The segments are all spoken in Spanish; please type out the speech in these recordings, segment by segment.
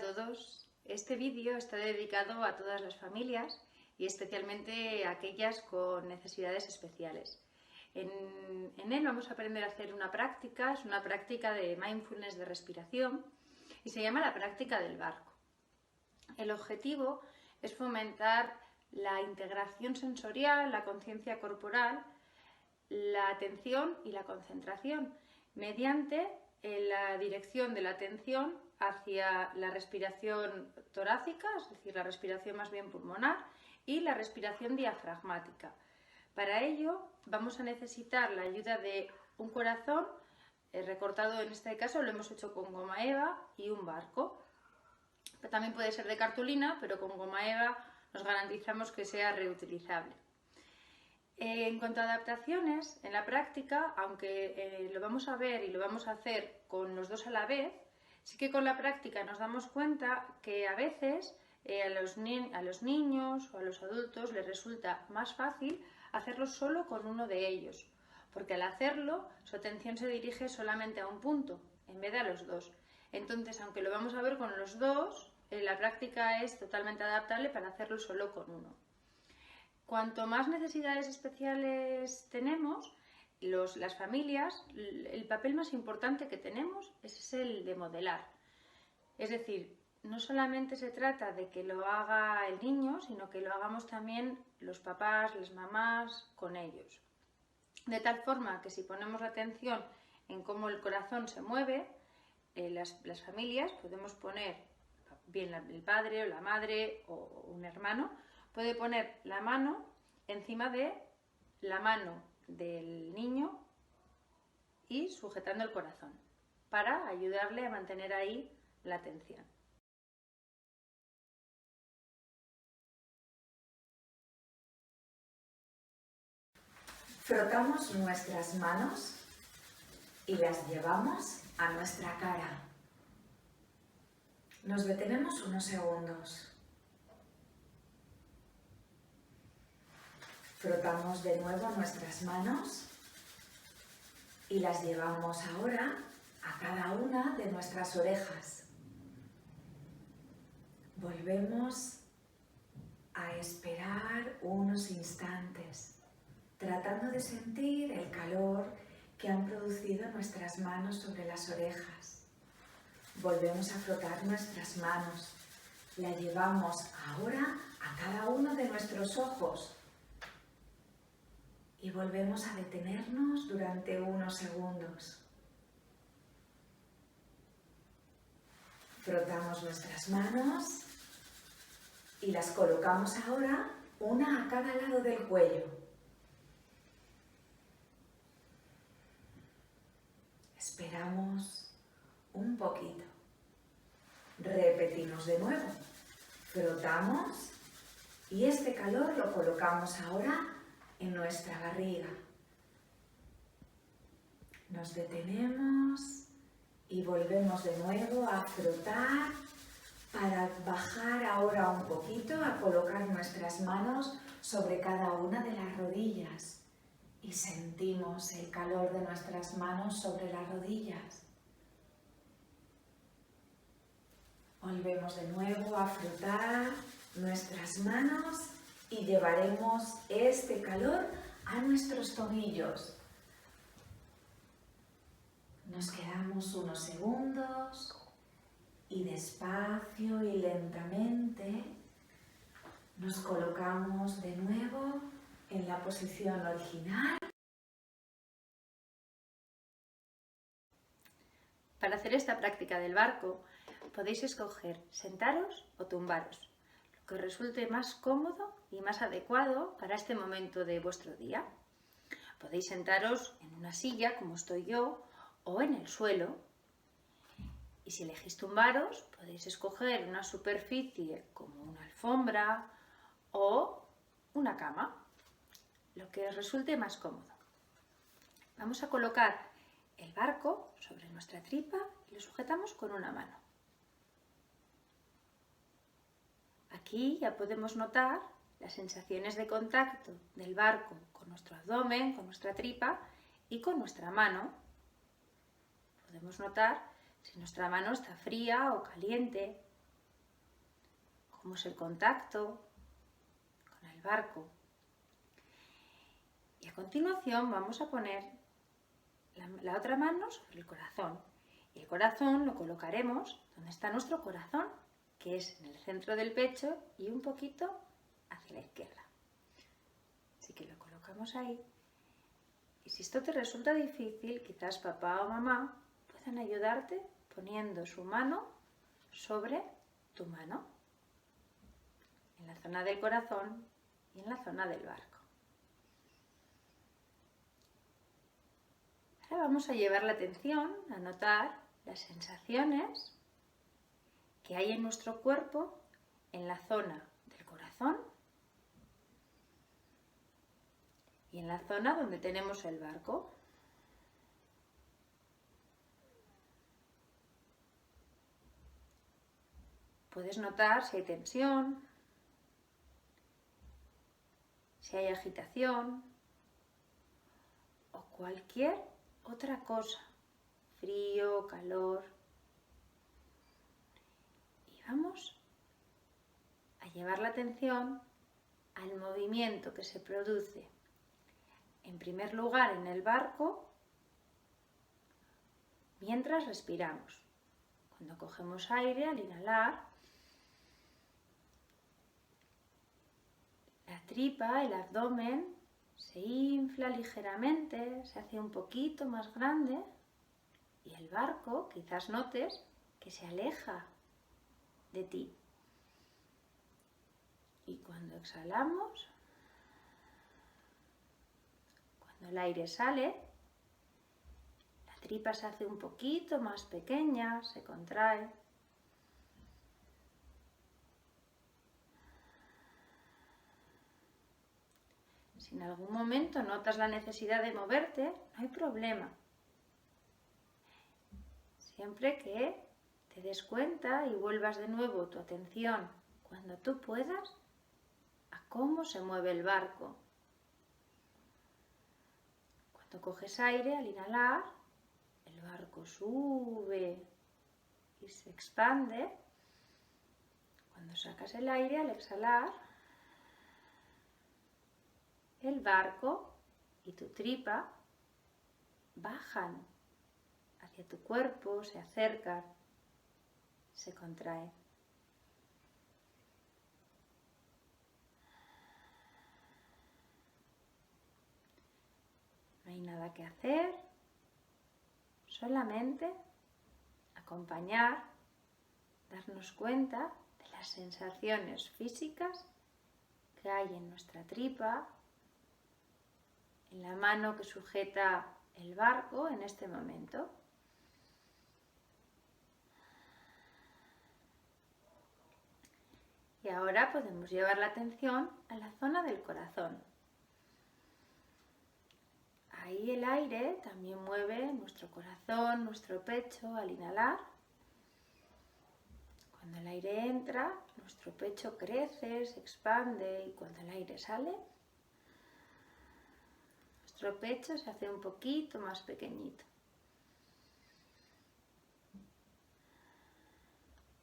todos. Este vídeo está dedicado a todas las familias y especialmente a aquellas con necesidades especiales. En él vamos a aprender a hacer una práctica, es una práctica de mindfulness de respiración y se llama la práctica del barco. El objetivo es fomentar la integración sensorial, la conciencia corporal, la atención y la concentración mediante la dirección de la atención hacia la respiración torácica, es decir, la respiración más bien pulmonar, y la respiración diafragmática. Para ello vamos a necesitar la ayuda de un corazón recortado, en este caso lo hemos hecho con goma eva, y un barco. También puede ser de cartulina, pero con goma eva nos garantizamos que sea reutilizable. En cuanto a adaptaciones, en la práctica, aunque lo vamos a ver y lo vamos a hacer con los dos a la vez, sí que con la práctica nos damos cuenta que a veces a los niños o a los adultos les resulta más fácil hacerlo solo con uno de ellos, porque al hacerlo su atención se dirige solamente a un punto en vez de a los dos. Entonces, aunque lo vamos a ver con los dos, la práctica es totalmente adaptable para hacerlo solo con uno. Cuanto más necesidades especiales tenemos, las familias, el papel más importante que tenemos es el de modelar. Es decir, no solamente se trata de que lo haga el niño, sino que lo hagamos también los papás, las mamás, con ellos. De tal forma que si ponemos la atención en cómo el corazón se mueve, las familias podemos poner, bien el padre o la madre o un hermano, puede poner la mano encima de la mano del niño y sujetando el corazón para ayudarle a mantener ahí la atención. Frotamos nuestras manos y las llevamos a nuestra cara. Nos detenemos unos segundos. Frotamos de nuevo nuestras manos y las llevamos ahora a cada una de nuestras orejas. Volvemos a esperar unos instantes, tratando de sentir el calor que han producido nuestras manos sobre las orejas. Volvemos a frotar nuestras manos. La llevamos ahora a cada uno de nuestros ojos. Y volvemos a detenernos durante unos segundos. Frotamos nuestras manos y las colocamos ahora una a cada lado del cuello. Esperamos un poquito. Repetimos de nuevo. Frotamos y este calor lo colocamos ahora en nuestra barriga. Nos detenemos y volvemos de nuevo a frotar para bajar ahora un poquito, a colocar nuestras manos sobre cada una de las rodillas y sentimos el calor de nuestras manos sobre las rodillas. Volvemos de nuevo a frotar nuestras manos y llevaremos este calor a nuestros tobillos. Nos quedamos unos segundos y despacio y lentamente nos colocamos de nuevo en la posición original. Para hacer esta práctica del barco podéis escoger sentaros o tumbaros, lo que os resulte más cómodo y más adecuado para este momento de vuestro día. Podéis sentaros en una silla, como estoy yo, o en el suelo. Y si elegís tumbaros, podéis escoger una superficie como una alfombra o una cama, lo que os resulte más cómodo. Vamos a colocar el barco sobre nuestra tripa y lo sujetamos con una mano. Aquí ya podemos notar las sensaciones de contacto del barco con nuestro abdomen, con nuestra tripa y con nuestra mano. Podemos notar si nuestra mano está fría o caliente, cómo es el contacto con el barco. Y a continuación vamos a poner la otra mano sobre el corazón. Y el corazón lo colocaremos donde está nuestro corazón, que es en el centro del pecho y un poquito hacia la izquierda. Así que lo colocamos ahí. Y si esto te resulta difícil, quizás papá o mamá puedan ayudarte poniendo su mano sobre tu mano, en la zona del corazón y en la zona del barco. Ahora vamos a llevar la atención a notar las sensaciones que hay en nuestro cuerpo en la zona del corazón y en la zona donde tenemos el barco. Puedes notar si hay tensión, si hay agitación o cualquier otra cosa, frío, calor. Y vamos a llevar la atención al movimiento que se produce, en primer lugar en el barco, mientras respiramos. Cuando cogemos aire al inhalar, la tripa, el abdomen, se infla ligeramente, se hace un poquito más grande y el barco, quizás notes, que se aleja de ti. Y cuando exhalamos, cuando el aire sale, la tripa se hace un poquito más pequeña, se contrae. Si en algún momento notas la necesidad de moverte, no hay problema. Siempre que te des cuenta y vuelvas de nuevo tu atención, cuando tú puedas, a cómo se mueve el barco. Cuando coges aire al inhalar, el barco sube y se expande. Cuando sacas el aire al exhalar, el barco y tu tripa bajan hacia tu cuerpo, se acercan, se contraen. No hay nada que hacer, solamente acompañar, darnos cuenta de las sensaciones físicas que hay en nuestra tripa, en la mano que sujeta el barco en este momento. Y ahora podemos llevar la atención a la zona del corazón. Ahí el aire también mueve nuestro corazón, nuestro pecho al inhalar. Cuando el aire entra, nuestro pecho crece, se expande y cuando el aire sale, nuestro pecho se hace un poquito más pequeñito.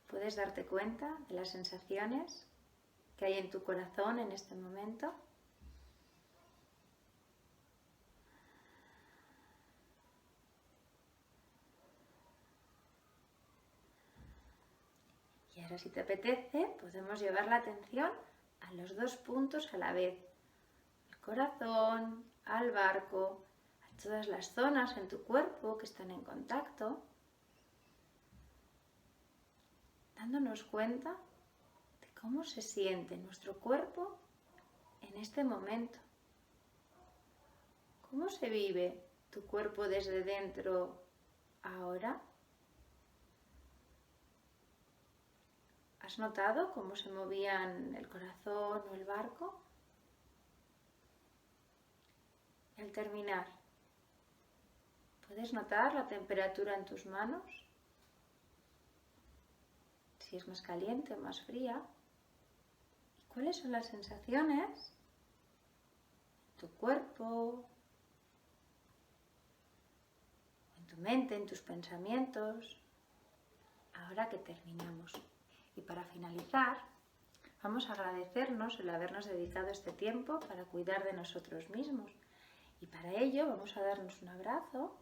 Puedes darte cuenta de las sensaciones que hay en tu corazón en este momento. Y ahora, si te apetece, podemos llevar la atención a los dos puntos a la vez. Al corazón, al barco, a todas las zonas en tu cuerpo que están en contacto, dándonos cuenta de cómo se siente nuestro cuerpo en este momento. ¿Cómo se vive tu cuerpo desde dentro ahora? ¿Has notado cómo se movían el corazón o el barco? Y al terminar, ¿puedes notar la temperatura en tus manos? Si es más caliente o más fría. ¿Y cuáles son las sensaciones en tu cuerpo, en tu mente, en tus pensamientos, ahora que terminamos? Y para finalizar, Vamos a agradecernos el habernos dedicado este tiempo para cuidar de nosotros mismos. Y para ello vamos a darnos un abrazo,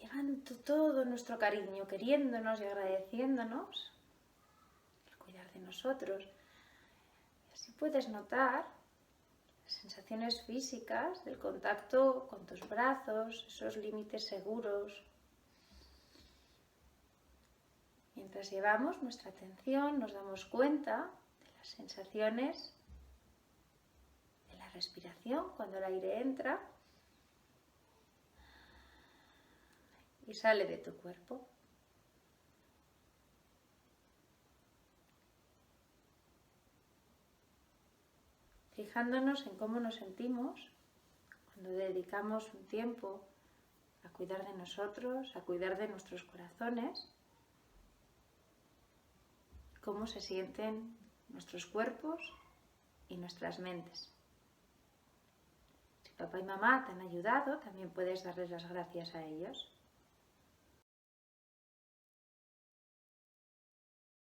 llevando todo nuestro cariño, queriéndonos y agradeciéndonos el cuidar de nosotros. Y así puedes notar las sensaciones físicas del contacto con tus brazos, esos límites seguros. Mientras llevamos nuestra atención, nos damos cuenta de las sensaciones de la respiración cuando el aire entra y sale de tu cuerpo. Fijándonos en cómo nos sentimos cuando dedicamos un tiempo a cuidar de nosotros, a cuidar de nuestros corazones, cómo se sienten nuestros cuerpos y nuestras mentes. Si papá y mamá te han ayudado, también puedes darles las gracias a ellos.